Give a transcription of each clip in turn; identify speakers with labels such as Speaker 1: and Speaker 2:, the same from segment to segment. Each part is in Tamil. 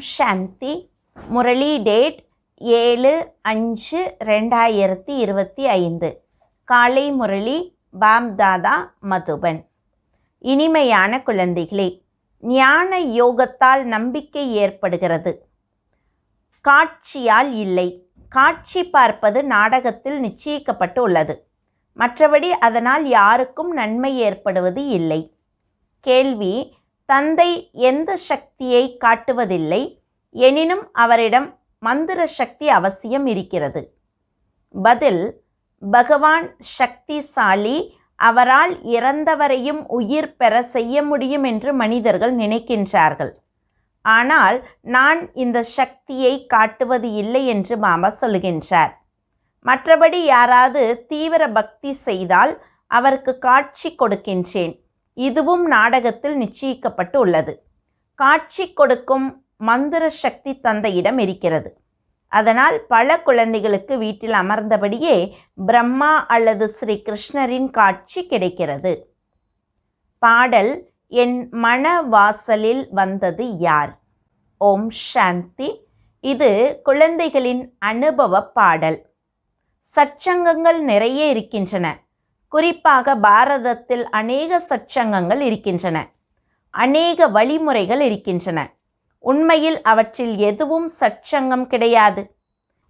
Speaker 1: சாந்தி. முரளி டேட் 7/5/2025. காலை முரளி பாப்தாதா மதுபன். இனிமையான குழந்தைகளே, ஞான யோகத்தால் நம்பிக்கை ஏற்படுகிறது, காட்சியால் இல்லை. காட்சி பார்ப்பது நாடகத்தில் நிச்சயிக்கப்பட்டு உள்ளது. மற்றபடி அதனால் யாருக்கும் நன்மை ஏற்படுவது இல்லை. கேள்வி: தந்தை எந்த சக்தியை காட்டுவதில்லை, எனினும் அவரிடம் மந்திர சக்தி அவசியம் இருக்கிறது. பதில்: பகவான் சக்திசாலி, அவரால் இறந்தவரையும் உயிர் பெற செய்ய முடியும் என்று மனிதர்கள் நினைக்கின்றார்கள். ஆனால் நான் இந்த சக்தியை காட்டுவது இல்லை என்று பாபா சொல்கின்றார். மற்றபடி யாராவது தீவிர பக்தி செய்தால் அவருக்கு காட்சி கொடுக்கின்றேன். இதுவும் நாடகத்தில் நிச்சயிக்கப்பட்டு உள்ளது. காட்சி கொடுக்கும் மந்திர சக்தி தந்தையிடம் இருக்கிறது. அதனால் பல குழந்தைகளுக்கு வீட்டில் அமர்ந்தபடியே பிரம்மா அல்லது ஸ்ரீ கிருஷ்ணரின் காட்சி கிடைக்கிறது. பாடல்: என் மன வாசலில் வந்தது யார்? ஓம் சாந்தி. இது குழந்தைகளின் அனுபவ பாடல். சச்சங்கங்கள் நிறைய இருக்கின்றன. குறிப்பாக பாரதத்தில் அநேக சச்சங்கங்கள் இருக்கின்றன. அநேக வழிமுறைகள் இருக்கின்றன. உண்மையில் அவற்றில் எதுவும் சச்சங்கம் கிடையாது.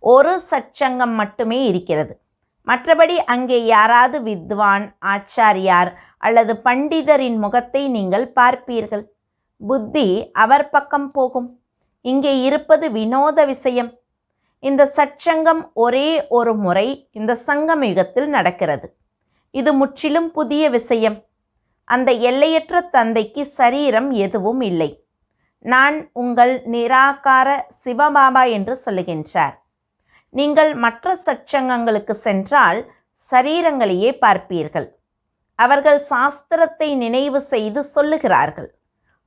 Speaker 1: ஒரு சச்சங்கம் மட்டுமே இருக்கிறது. மற்றபடி அங்கே யாராவது வித்வான், ஆச்சாரியார் அல்லது பண்டிதரின் முகத்தை நீங்கள் பார்ப்பீர்கள். புத்தி அவர் பக்கம் போகும். இங்கே இருப்பது வினோத விஷயம். இந்த சச்சங்கம் ஒரே ஒரு முறை இந்த சங்கம் யுகத்தில் நடக்கிறது. இது முற்றிலும் புதிய விஷயம். அந்த எல்லையற்ற தந்தைக்கு சரீரம் எதுவும் இல்லை. நான் உங்கள் நிராகார சிவபாபா என்று சொல்லுகின்றார். நீங்கள் மற்ற சச்சங்கங்களுக்கு சென்றால் சரீரங்களையே பார்ப்பீர்கள். அவர்கள் சாஸ்திரத்தை நினைவு செய்து சொல்லுகிறார்கள்.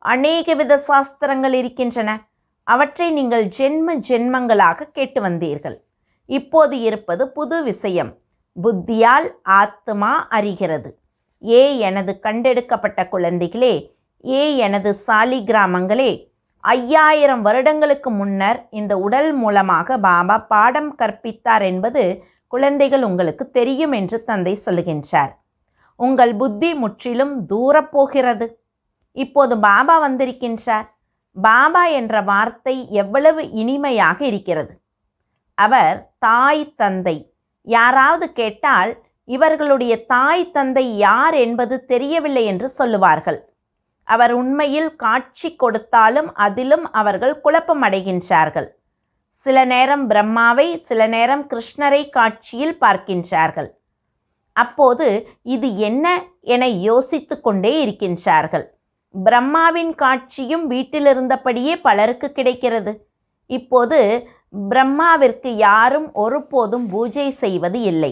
Speaker 1: அநேக வித சாஸ்திரங்கள் இருக்கின்றன. அவற்றை நீங்கள் ஜென்ம ஜென்மங்களாக கேட்டு வந்தீர்கள். இப்போது இருப்பது புது விஷயம். புத்தியால் ஆத்மா அறிகிறது. எனது கண்டெடுக்கப்பட்ட குழந்தைகளே, எனது சாலி கிராமங்களே, 5000 வருடங்களுக்கு முன்னர் இந்த உடல் மூலமாக பாபா பாடம் கற்பித்தார் என்பது குழந்தைகள் உங்களுக்கு தெரியும் என்று தந்தை சொல்லுகின்றார். உங்கள் புத்தி முற்றிலும் தூரப்போகிறது. இப்போது பாபா வந்திருக்கின்றார். பாபா என்ற வார்த்தை எவ்வளவு இனிமையாக இருக்கிறது. அவர் தாய் தந்தை. யாராவது கேட்டால் இவர்களுடைய தாய் தந்தை யார் என்பது தெரியவில்லை என்று சொல்லுவார்கள். அவர் உண்மையில் காட்சி கொடுத்தாலும் அதிலும் அவர்கள் குழப்பமடைகின்றார்கள். சில நேரம் பிரம்மாவை, சில நேரம் கிருஷ்ணரை காட்சியில் பார்க்கின்றார்கள். அப்போது இது என்ன என யோசித்து கொண்டே இருக்கின்றார்கள். பிரம்மாவின் காட்சியும் வீட்டிலிருந்தபடியே பலருக்கு கிடைக்கிறது. இப்போது பிரம்மாவிற்கு யாரும் ஒருபோதும் பூஜை செய்வது இல்லை.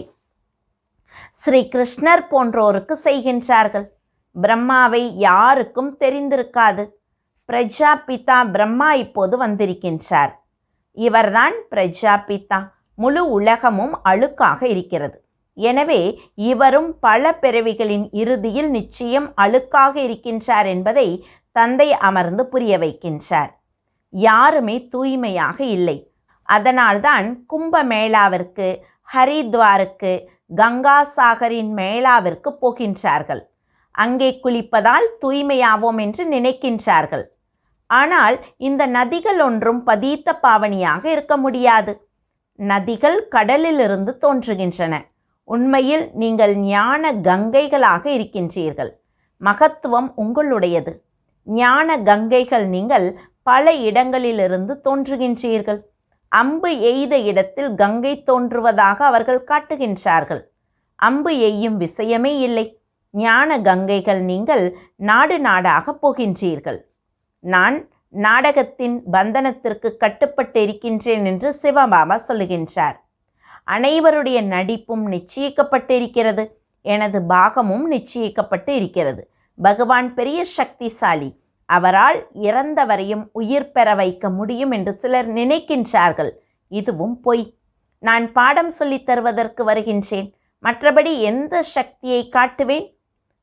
Speaker 1: ஸ்ரீ கிருஷ்ணர் போன்றோருக்கு செய்கின்றார்கள். பிரம்மாவை யாருக்கும் தெரிந்திருக்காது. பிரஜாபிதா பிரம்மா இப்போது வந்திருக்கின்றார். இவர்தான் பிரஜாபிதா. முழு உலகமும் அழுக்காக இருக்கிறது. எனவே இவரும் பல பிறவிகளின் இறுதியில் நிச்சயம் அழுக்காக இருக்கின்றார் என்பதை தந்தை அமர்ந்து புரிய வைக்கின்றார். யாருமே தூய்மையாக இல்லை. அதனால்தான் கும்ப மேளாவிற்கு, ஹரித்வாருக்கு, கங்கா சாகரின் மேளாவிற்கு போகின்றார்கள். அங்கே குளிப்பதால் தூய்மையாவோம் என்று நினைக்கின்றார்கள். ஆனால் இந்த நதிகள் ஒன்றும் பதீத்த பாவனியாக இருக்க முடியாது. நதிகள் கடலிலிருந்து தோன்றுகின்றன. உண்மையில் நீங்கள் ஞான கங்கைகளாக இருக்கின்றீர்கள். மகத்துவம் உங்களுடையது. ஞான கங்கைகள். நீங்கள் பல இடங்களிலிருந்து தோன்றுகின்றீர்கள். அம்பு எய்த இடத்தில் கங்கை தோன்றுவதாக அவர்கள் காட்டுகின்றார்கள். அம்பு எய்யும் விஷயமே இல்லை. ஞான கங்கைகள். நீங்கள் நாடு நாடாக போகின்றீர்கள். நான் நாடகத்தின் பந்தனத்திற்கு கட்டுப்பட்டு இருக்கின்றேன் என்று சிவபாபா சொல்லுகின்றார். அனைவருடைய நடிப்பும் நிச்சயிக்கப்பட்டு இருக்கிறது. எனது பாகமும் நிச்சயிக்கப்பட்டு இருக்கிறது. பகவான் பெரிய சக்திசாலி. அவரால் இறந்தவரையும் உயிர் பெற வைக்க முடியும் என்று சிலர் நினைக்கின்றார்கள். இதுவும் பொய். நான் பாடம் சொல்லித் தருவதற்கு வருகின்றேன். மற்றபடி எந்த சக்தியை காட்டுவேன்?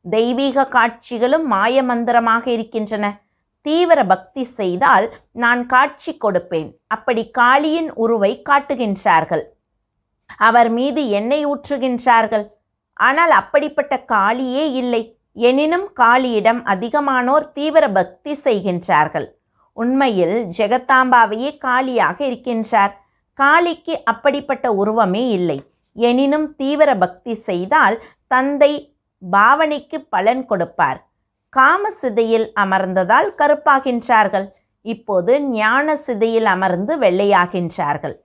Speaker 1: தெய்வீக காட்சிகளும் மாய மந்திரமாக இருக்கின்றன. தீவிர பக்தி செய்தால் நான் காட்சி கொடுப்பேன். அப்படி காளியின் உருவை காட்டுகின்றார்கள். அவர் மீது எண்ணெய் ஊற்றுகின்றார்கள். ஆனால் அப்படிப்பட்ட காளியே இல்லை. எனினும் காளியிடம் அதிகமானோர் தீவிர பக்தி செய்கின்றார்கள். உண்மையில் ஜெகதாம்பாவையே காளியாக இருக்கின்றார். காளிக்கு அப்படிப்பட்ட உருவமே இல்லை. எனினும் தீவிர பக்தி செய்தால் தந்தை பாவனைக்கு பலன் கொடுப்பார். காம சிதையில் அமர்ந்ததால் கருப்பாகின்றார்கள். இப்போது ஞான சிதையில் அமர்ந்து வெள்ளையாகின்றார்கள்.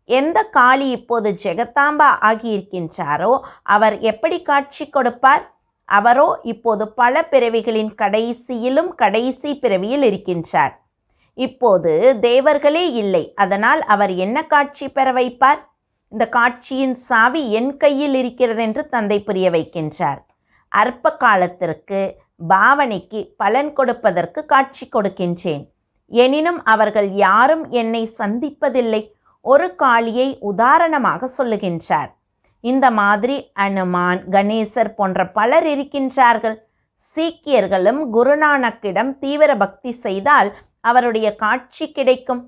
Speaker 1: எந்த காளி இப்போது ஜெகதாம்பா ஆகியிருக்கின்றாரோ அவர் எப்படி காட்சி கொடுப்பார்? அவரோ இப்போது பல பிறவிகளின் கடைசியிலும் கடைசி பிறவியில் இருக்கின்றார். இப்போது தேவர்களே இல்லை. அதனால் அவர் என்ன காட்சி பெற வைப்பார்? இந்த காட்சியின் சாவி என் கையில் இருக்கிறது என்று தந்தை புரிய வைக்கின்றார். அற்ப காலத்திற்கு பாவனைக்கு பலன் கொடுப்பதற்கு காட்சி கொடுக்கின்றேன். எனினும் அவர்கள் யாரும் என்னை சந்திப்பதில்லை. ஒரு காளியை உதாரணமாக சொல்லுகின்றார். இந்த மாதிரி அனுமான், கணேசர் போன்ற பலர் இருக்கின்றார்கள். சீக்கியர்களும் குருநானக்கிடம் தீவிர பக்தி செய்தால் அவருடைய காட்சி கிடைக்கும்.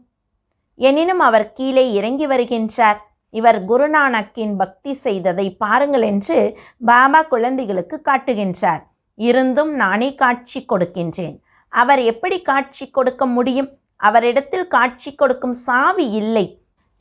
Speaker 1: எனினும் அவர் கீழே இறங்கி வருகின்றார். இவர் குருநானக்கின் பக்தி செய்ததை பாருங்கள் என்று பாபா குழந்தைகளுக்கு காட்டுகின்றார். இருந்தும் நானே காட்சி கொடுக்கின்றேன். அவர் எப்படி காட்சி கொடுக்க முடியும்? அவரிடத்தில் காட்சி கொடுக்கும் சாவி இல்லை.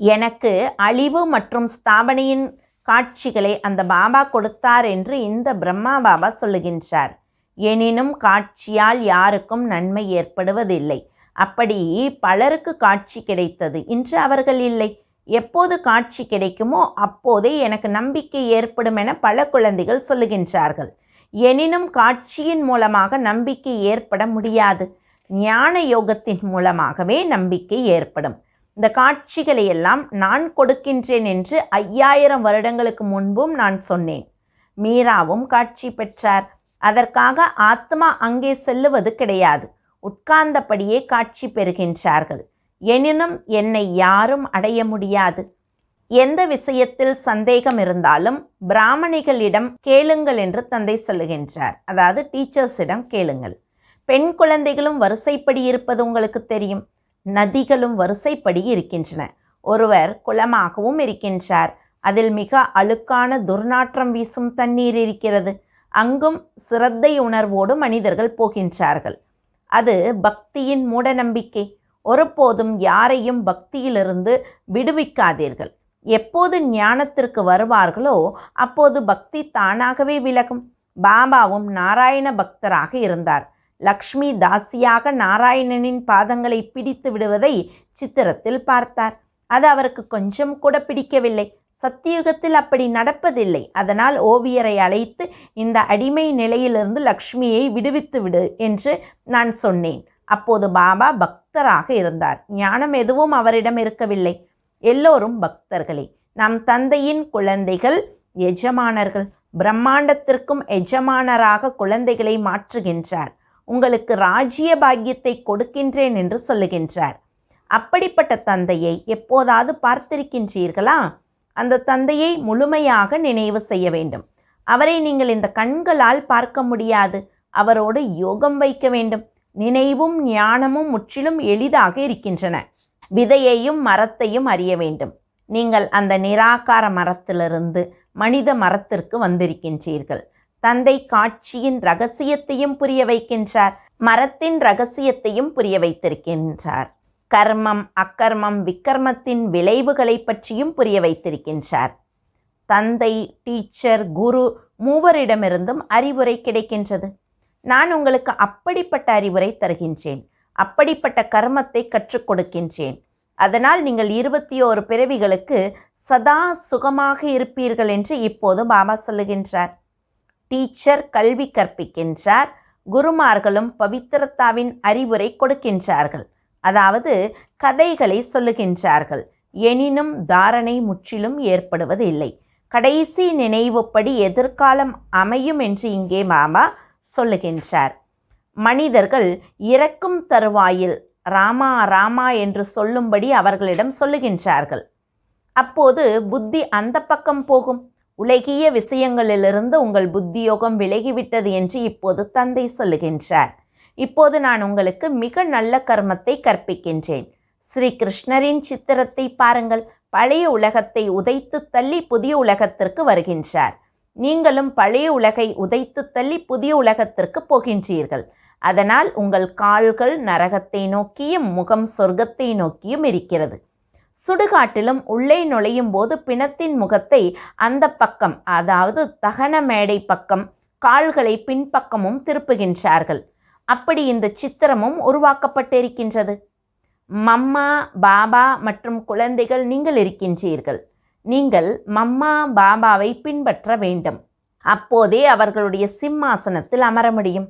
Speaker 1: எனக்கு அழிவு மற்றும் ஸ்தாபனையின் காட்சிகளை அந்த பாபா கொடுத்தார் என்று இந்த பிரம்மா பாபா சொல்லுகின்றார். எனினும் காட்சியால் யாருக்கும் நன்மை ஏற்படுவதில்லை. அப்படி பலருக்கு காட்சி கிடைத்தது. இன்று அவர்கள் இல்லை. எப்போது காட்சி கிடைக்குமோ அப்போதே எனக்கு நம்பிக்கை ஏற்படும் என பல குழந்தைகள் சொல்லுகின்றார்கள். எனினும் காட்சியின் மூலமாக நம்பிக்கை ஏற்பட முடியாது. ஞான யோகத்தின் மூலமாகவே நம்பிக்கை ஏற்படும். இந்த காட்சிகளை எல்லாம் நான் கொடுக்கின்றேன் என்று 5000 வருடங்களுக்கு முன்பும் நான் சொன்னேன். மீராவும் காட்சி பெற்றார். அதற்காக ஆத்மா அங்கே செல்லுவது கிடையாது. உட்கார்ந்தபடியே காட்சி பெறுகின்றார்கள். எனினும் என்னை யாரும் அடைய முடியாது. எந்த விஷயத்தில் சந்தேகம் இருந்தாலும் பிராமணிகளிடம் கேளுங்கள் என்று தந்தை சொல்லுகின்றார். அதாவது டீச்சர்ஸிடம் கேளுங்கள். பெண் குழந்தைகளும் வரிசைப்படி இருப்பது உங்களுக்கு தெரியும். நதிகளும் வரிசைப்படி இருக்கின்றன. ஒருவர் குளமாகவும் இருக்கின்றார். அதில் மிக அழுக்கான துர்நாற்றம் வீசும் தண்ணீர் இருக்கிறது. அங்கும் சிரத்தை உணர்வோடு மனிதர்கள் போகின்றார்கள். அது பக்தியின் மூட நம்பிக்கை. ஒருபோதும் யாரையும் பக்தியிலிருந்து விடுவிக்காதீர்கள். எப்போது ஞானத்திற்கு வருவார்களோ அப்போது பக்தி தானாகவே விலகும். பாபாவும் நாராயண பக்தராக இருந்தார். லக்ஷ்மி தாசியாக நாராயணனின் பாதங்களை பிடித்து விடுவதை சித்திரத்தில் பார்த்தார். அது அவருக்கு கொஞ்சம் கூட பிடிக்கவில்லை. சத்தியுகத்தில் அப்படி நடப்பதில்லை. அதனால் ஓவியரை அழைத்து இந்த அடிமை நிலையிலிருந்து லக்ஷ்மியை விடுவித்து விடு என்று நான் சொன்னேன். அப்போது பாபா பக்தராக இருந்தார். ஞானம் எதுவும் அவரிடம் இருக்கவில்லை. எல்லோரும் பக்தர்களே. நம் தந்தையின் குழந்தைகள் எஜமானர்கள். பிரம்மாண்டத்திற்கும் எஜமானராக குழந்தைகளை மாற்றுகின்றார். உங்களுக்கு ராஜ்ய பாக்கியத்தை கொடுக்கின்றேன் என்று சொல்லுகின்றார். அப்படிப்பட்ட தந்தையை எப்போதாவது பார்த்திருக்கின்றீர்களா? அந்த தந்தையை முழுமையாக நினைவு செய்ய வேண்டும். அவரை நீங்கள் இந்த கண்களால் பார்க்க முடியாது. அவரோடு யோகம் வைக்க வேண்டும். நினைவும் ஞானமும் முற்றிலும் எளிதாக இருக்கின்றன. விதையையும் மரத்தையும் அறிய வேண்டும். நீங்கள் அந்த நிராகார மரத்திலிருந்து மனித மரத்திற்கு வந்திருக்கின்றீர்கள். தந்தை காட்சியின் ரகசியத்தையும் புரிய வைக்கின்றார். மரத்தின் ரகசியத்தையும் புரிய வைத்திருக்கின்றார். கர்மம், அக்கர்மம், விக்கர்மத்தின் விளைவுகளை பற்றியும் புரிய வைத்திருக்கின்றார். தந்தை, டீச்சர், குரு மூவரிடமிருந்தும் அறிவுரை கிடைக்கின்றது. நான் உங்களுக்கு அப்படிப்பட்ட அறிவுரை தருகின்றேன். அப்படிப்பட்ட கர்மத்தை கற்றுக் கொடுக்கின்றேன். அதனால் நீங்கள் 21 பிறவிகளுக்கு சதா சுகமாக இருப்பீர்கள் என்று இப்போது பாபா சொல்லுகின்றார். டீச்சர் கல்வி கற்பிக்கின்றார். குருமார்களும் பவித்திரத்தாவின் அறிவுரை கொடுக்கின்றார்கள். அதாவது கதைகளை சொல்லுகின்றார்கள். எனினும் தாரணை முற்றிலும் ஏற்படுவதில்லை. கடைசி நினைவுப்படி எதிர்காலம் அமையும் என்று இங்கே பாபா சொல்லுகின்றார். மனிதர்கள் இறக்கும் தருவாயில் ராமா ராமா என்று சொல்லும்படி அவர்களிடம் சொல்லுகின்றார்கள். அப்போது புத்தி அந்த பக்கம் போகும். உலகிய விஷயங்களிலிருந்து உங்கள் புத்தியோகம் விலகிவிட்டது என்று இப்போது தந்தை சொல்லுகின்றார். இப்போது நான் உங்களுக்கு மிக நல்ல கர்மத்தை கற்பிக்கின்றேன். ஸ்ரீ கிருஷ்ணரின் சித்திரத்தை பாருங்கள். பழைய உலகத்தை உதைத்து தள்ளி புதிய உலகத்திற்கு வருகின்றார். நீங்களும் பழைய உலகை உதைத்து தள்ளி புதிய உலகத்திற்கு போகின்றீர்கள். அதனால் உங்கள் கால்கள் நரகத்தை நோக்கியும் முகம் சொர்க்கத்தை நோக்கியும் இருக்கிறது. சுடுகாட்டிலும் உள்ளே நுழையும் போது பிணத்தின் முகத்தை அந்த பக்கம், அதாவது தகன மேடை பக்கம், கால்களை பின்பக்கமும் திருப்புகின்றார்கள். அப்படி இந்த சித்திரமும் உருவாக்கப்பட்டிருக்கின்றது. மம்மா, பாபா மற்றும் குழந்தைகள் நீங்கள் இருக்கின்றீர்கள். நீங்கள் மம்மா பாபாவை பின்பற்ற வேண்டும். அப்போதே அவர்களுடைய சிம்மாசனத்தில் அமர முடியும்.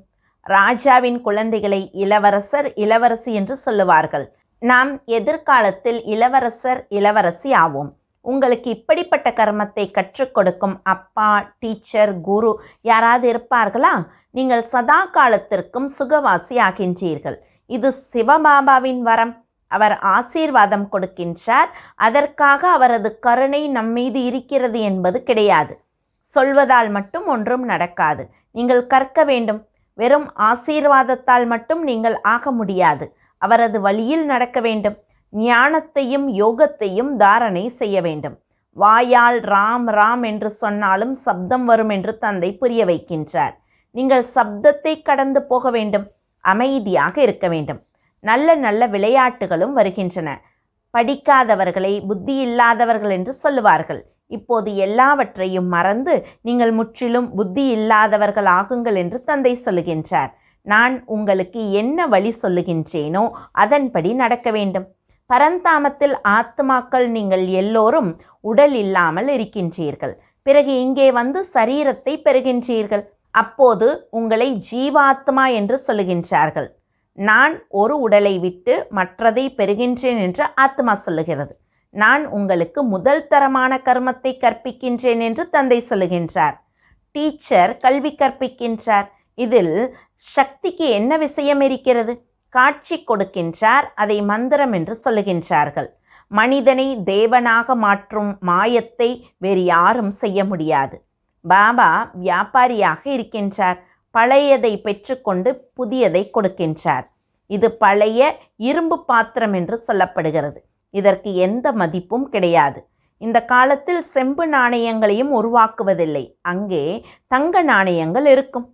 Speaker 1: ராஜாவின் குழந்தைகளை இளவரசர், இளவரசி என்று சொல்லுவார்கள். நாம் எதிர்காலத்தில் இளவரசர், இளவரசி ஆவோம். உங்களுக்கு இப்படிப்பட்ட கர்மத்தை கற்றுக் கொடுக்கும் அப்பா, டீச்சர், குரு யாராவது இருப்பார்களா? நீங்கள் சதா காலத்திற்கும் சுகவாசி ஆகின்றீர்கள். இது சிவபாபாவின் வரம். அவர் ஆசீர்வாதம் கொடுக்கின்றார். அதற்காக அவரது கருணை நம்மீது இருக்கிறது என்பது கிடையாது. சொல்வதால் மட்டும் ஒன்றும் நடக்காது. நீங்கள் கற்க வேண்டும். வெறும் ஆசீர்வாதத்தால் மட்டும் நீங்கள் ஆக முடியாது. அவரது வழியில் நடக்க வேண்டும். ஞானத்தையும் யோகத்தையும் தாரணை செய்ய வேண்டும். வாயால் ராம் ராம் என்று சொன்னாலும் சப்தம் வரும் என்று தந்தை புரிய வைக்கின்றார். நீங்கள் சப்தத்தை கடந்து போக வேண்டும். அமைதியாக இருக்க வேண்டும். நல்ல நல்ல விளையாட்டுகளும் வருகின்றன. படிக்காதவர்களை புத்தி இல்லாதவர்கள் என்று சொல்லுவார்கள். இப்போது எல்லாவற்றையும் மறந்து நீங்கள் முற்றிலும் புத்தி இல்லாதவர்கள் ஆகுங்கள் என்று தந்தை சொல்லுகின்றார். நான் உங்களுக்கு என்ன வழி சொல்லுகின்றேனோ அதன்படி நடக்க வேண்டும். பரந்தாமத்தில் ஆத்மாக்கள் நீங்கள் எல்லோரும் உடல் இல்லாமல் இருக்கின்றீர்கள். பிறகு இங்கே வந்து சரீரத்தை பெறுகின்றீர்கள். அப்போது உங்களை ஜீவாத்மா என்று சொல்லுகின்றார்கள். நான் ஒரு உடலை விட்டு மற்றதை பெறுகின்றேன் என்று ஆத்மா சொல்லுகிறது. நான் உங்களுக்கு முதல் தரமான கர்மத்தை கற்பிக்கின்றேன் என்று தந்தை சொல்லுகின்றார். டீச்சர் கல்வி கற்பிக்கின்றார். இதில் சக்திக்கு என்ன விஷயம் இருக்கிறது? காட்சி கொடுக்கின்றார். அதை மந்திரம் என்று சொல்லுகின்றார்கள். மனிதனை தேவனாக மாற்றும் மாயத்தை வேறு யாரும் செய்ய முடியாது. பாபா வியாபாரியாக இருக்கின்றார். பழையதை பெற்றுக்கொண்டு புதியதை கொடுக்கின்றார். இது பழைய இரும்பு பாத்திரம் என்று சொல்லப்படுகிறது. இதற்கு எந்த மதிப்பும் கிடையாது. இந்த காலத்தில் செம்பு நாணயங்களையும் உருவாக்குவதில்லை. அங்கே தங்க நாணயங்கள் இருக்கும்.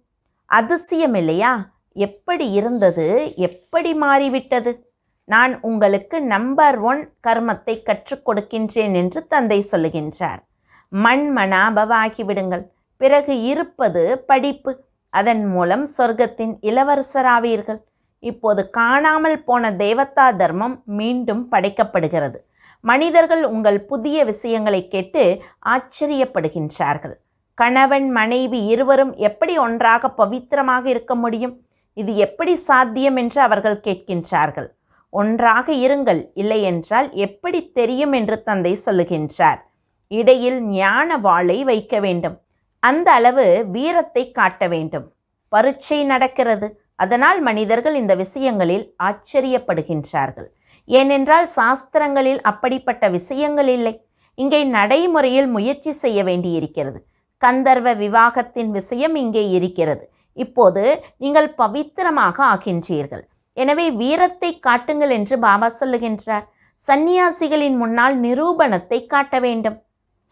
Speaker 1: அதிசயம் இல்லையா? எப்படி இருந்தது, எப்படி மாறிவிட்டது? நான் உங்களுக்கு நம்பர் 1 கர்மத்தை கற்றுக் கொடுக்கின்றேன் என்று தந்தை சொல்லுகின்றார். மண்மனாபவாகிவிடுங்கள். பிறகு இருப்பது படிப்பு. அதன் மூலம் சொர்க்கத்தின் இளவரசராவீர்கள். இப்போது காணாமல் போன தேவதா தர்மம் மீண்டும் படைக்கப்படுகிறது. மனிதர்கள் உங்கள் புதிய விஷயங்களை கேட்டு ஆச்சரியப்படுகின்றார்கள். கணவன் மனைவி இருவரும் எப்படி ஒன்றாக பவித்திரமாக இருக்க முடியும்? இது எப்படி சாத்தியம் என்று அவர்கள் கேட்கின்றார்கள். ஒன்றாக இருங்கள், இல்லை என்றால் எப்படி தெரியும் என்று தந்தை சொல்லுகின்றார். இடையில் ஞான வாளை வைக்க வேண்டும். அந்த அளவு வீரத்தை காட்ட வேண்டும். பரீட்சை நடக்கிறது. அதனால் மனிதர்கள் இந்த விஷயங்களில் ஆச்சரியப்படுகின்றார்கள். ஏனென்றால் சாஸ்திரங்களில் அப்படிப்பட்ட விஷயங்கள் இல்லை. இங்கே நடைமுறையில் முயற்சி செய்ய வேண்டியிருக்கிறது. கந்தர்வ விவாகத்தின் விஷயம் இங்கே இருக்கிறது. இப்போது நீங்கள் பவித்திரமாக ஆகின்றீர்கள். எனவே வீரத்தை காட்டுங்கள் என்று பாபா சொல்லுகின்றார். சந்நியாசிகளின் முன்னால் நிரூபணத்தை காட்ட வேண்டும்.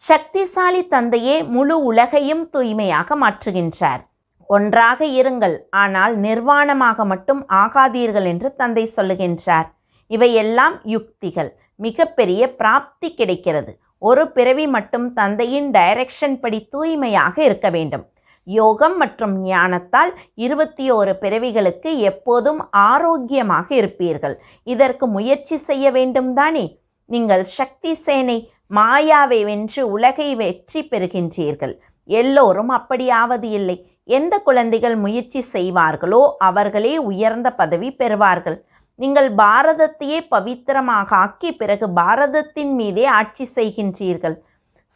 Speaker 1: சக்திசாலி தந்தையே முழு உலகையும் தூய்மையாக மாற்றுகின்றார். ஒன்றாக இருங்கள், ஆனால் நிர்வாணமாக மட்டும் ஆகாதீர்கள் என்று தந்தை சொல்லுகின்றார். இவையெல்லாம் யுக்திகள். மிகப்பெரிய பிராப்தி கிடைக்கிறது. ஒரு பிறவி மட்டும் தந்தையின் டைரக்ஷன் படி தூய்மையாக இருக்க வேண்டும். யோகம் மற்றும் ஞானத்தால் 21 பிறவிகளுக்கு எப்போதும் ஆரோக்கியமாக இருப்பீர்கள். இதற்கு முயற்சி செய்ய வேண்டும் தானே? நீங்கள் சக்தி சேனை மாயாவை வென்று உலகை வெற்றி பெறுகின்றீர்கள். எல்லோரும் அப்படி ஆவது இல்லை. எந்த குழந்தைகள் முயற்சி செய்வார்களோ அவர்களே உயர்ந்த பதவி பெறுவார்கள். நீங்கள் பாரதத்தையே பவித்திரமாக ஆக்கி பிறகு பாரதத்தின் மீதே ஆட்சி செய்கின்றீர்கள்.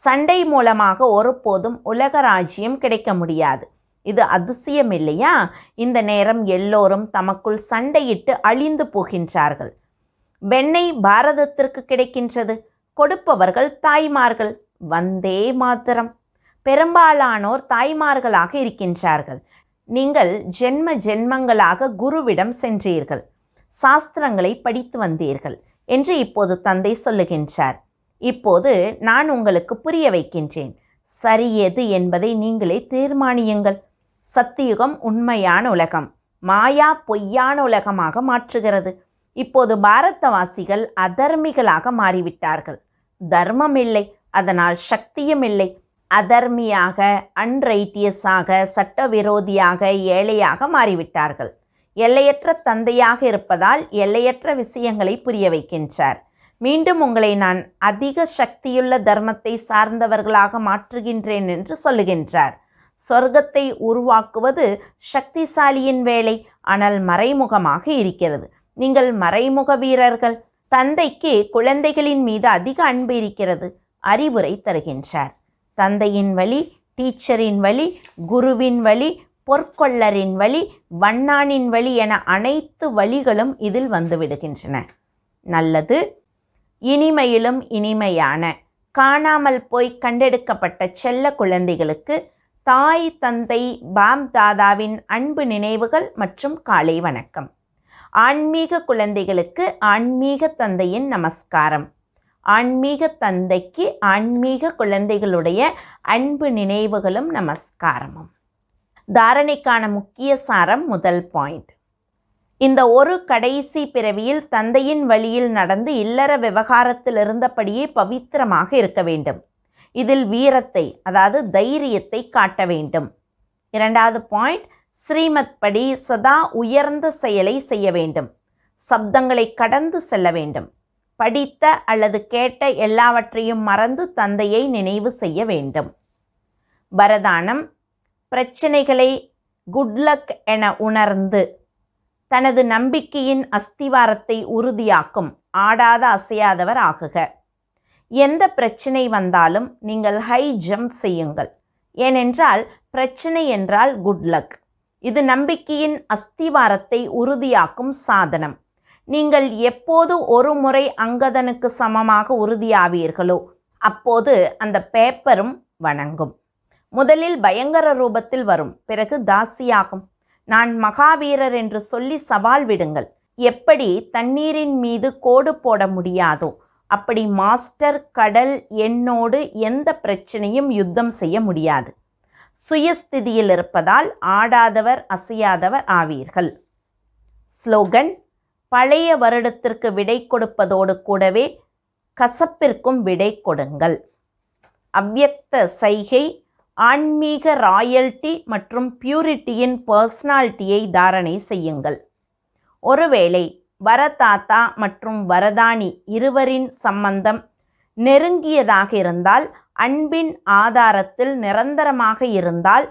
Speaker 1: சண்டை மூலமாக ஒருபோதும் உலக ராஜ்யம் கிடைக்க முடியாது. இது அதிசயம் இல்லையா? இந்த நேரம் எல்லோரும் தமக்குள் சண்டையிட்டு அழிந்து போகின்றார்கள். வெண்ணெய் பாரதத்திற்கு கிடைக்கின்றது. கொடுப்பவர்கள் தாய்மார்கள். வந்தே மாதரம். பெரும்பாலானோர் தாய்மார்களாக இருக்கின்றார்கள். நீங்கள் ஜென்ம ஜென்மங்களாக குருவிடம் சென்றீர்கள், சாஸ்திரங்களை படித்து வந்தீர்கள் என்று இப்போது தந்தை சொல்லுகின்றார். இப்போது நான் உங்களுக்கு புரிய வைக்கின்றேன். சரி எது என்பதை நீங்களே தீர்மானியுங்கள். சத்தியுகம் உண்மையான உலகம், மாயா பொய்யான உலகமாக மாற்றுகிறது. இப்போது பாரதவாசிகள் அதர்மிகளாக மாறிவிட்டார்கள். தர்மம் இல்லை, அதனால் சக்தியும் இல்லை. அதர்மியாக, அன்ரைட்டியஸாக, சட்டவிரோதியாக, ஏழையாக மாறிவிட்டார்கள். எல்லையற்ற தந்தையாக இருப்பதால் எல்லையற்ற விஷயங்களை புரிய வைக்கின்றார். மீண்டும் உங்களை நான் அதிக சக்தியுள்ள தர்மத்தை சார்ந்தவர்களாக மாற்றுகின்றேன் என்று சொல்லுகின்றார். சொர்க்கத்தை உருவாக்குவது சக்திசாலியின் வேலை, ஆனால் மறைமுகமாக இருக்கிறது. நீங்கள் மறைமுக வீரர்கள். தந்தைக்கு குழந்தைகளின் மீது அதிக அன்பு இருக்கிறது. அறிவுரை தருகின்றார். தந்தையின் வழி, டீச்சரின் வழி, குருவின் வழி, பொற்கொள்ளரின் வழி, வண்ணானின் வழி என அனைத்து வழிகளும் இதில் வந்துவிடுகின்றன. நல்லது. இனிமையிலும் இனிமையான காணாமல் போய் கண்டெடுக்கப்பட்ட செல்ல குழந்தைகளுக்கு தாய் தந்தை பாம் தாதாவின் அன்பு நினைவுகள் மற்றும் காலை வணக்கம். ஆன்மீக குழந்தைகளுக்கு ஆன்மீக தந்தையின் நமஸ்காரம். ஆன்மீக தந்தைக்கு ஆன்மீக குழந்தைகளுடைய அன்பு நினைவுகளும் நமஸ்காரமும். தாரணைக்கான முக்கிய சாரம். முதல் பாயிண்ட். இந்த ஒரு கடைசி பிறவியில் தந்தையின் வழியில் நடந்து இல்லற விவகாரத்தில் இருந்தபடியே பவித்திரமாக இருக்க வேண்டும். இதில் வீரத்தை, அதாவது தைரியத்தை காட்ட வேண்டும். இரண்டாவது பாயிண்ட். ஸ்ரீமத் படி சதா உயர்ந்த செயலை செய்ய வேண்டும். சப்தங்களை கடந்து செல்ல வேண்டும். படித்த அல்லது கேட்ட எல்லாவற்றையும் மறந்து தந்தையை நினைவு செய்ய வேண்டும். வரதானம். பிரச்சனைகளை குட்லக் என உணர்ந்து தனது நம்பிக்கையின் அஸ்திவாரத்தை உறுதியாக்கும் ஆடாத அசையாதவர் ஆகுக. எந்த பிரச்சனை வந்தாலும் நீங்கள் ஹை ஜம்ப் செய்யுங்கள். ஏனென்றால் பிரச்சனை என்றால் குட்லக். இது நம்பிக்கையின் அஸ்திவாரத்தை உறுதியாக்கும் சாதனம். நீங்கள் எப்போது ஒரு முறை அங்கதனுக்கு சமமாக உறுதியாவீர்களோ அப்போது அந்த பேப்பரும் வணங்கும். முதலில் பயங்கர ரூபத்தில் வரும், பிறகு தாசியாகும். நான் மகாவீரர் என்று சொல்லி சவால் விடுங்கள். எப்படி தண்ணீரின் மீது கோடு போட முடியாதோ அப்படி மாஸ்டர் கடல் என்னோடு எந்த பிரச்சனையும் யுத்தம் செய்ய முடியாது. சுயஸ்திதியில் இருப்பதால் ஆடாதவர் அசையாதவர் ஆவீர்கள். ஸ்லோகன். பழைய வருடத்திற்கு விடை கொடுப்பதோடு கூடவே கசப்பிற்கும் விடை கொடுங்கள். அவ்யக்த சைகை. ஆன்மீக ராயல்டி மற்றும் பியூரிட்டியின் பர்சனாலிட்டியை தாரணை செய்யுங்கள். ஒருவேளை வரதாத்தா மற்றும் வரதானி இருவரின் சம்பந்தம் நெருங்கியதாக இருந்தால், அன்பின் ஆதாரத்தில் நிரந்தரமாக இருந்தால்,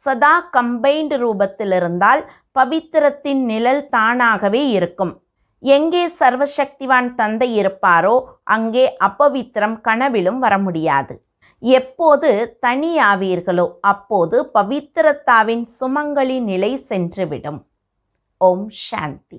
Speaker 1: சதா கம்பைன்டு ரூபத்தில் இருந்தால் பவித்திரத்தின் நிழல் தானாகவே இருக்கும். எங்கே சர்வசக்திவான் தந்தை இருப்பாரோ அங்கே அப்பவித்திரம் கனவிலும் வர முடியாது. எப்போது தனியாவீர்களோ அப்போது பவித்திரத்தாவின் சுமங்கலி நிலை சென்றுவிடும். ஓம் சாந்தி.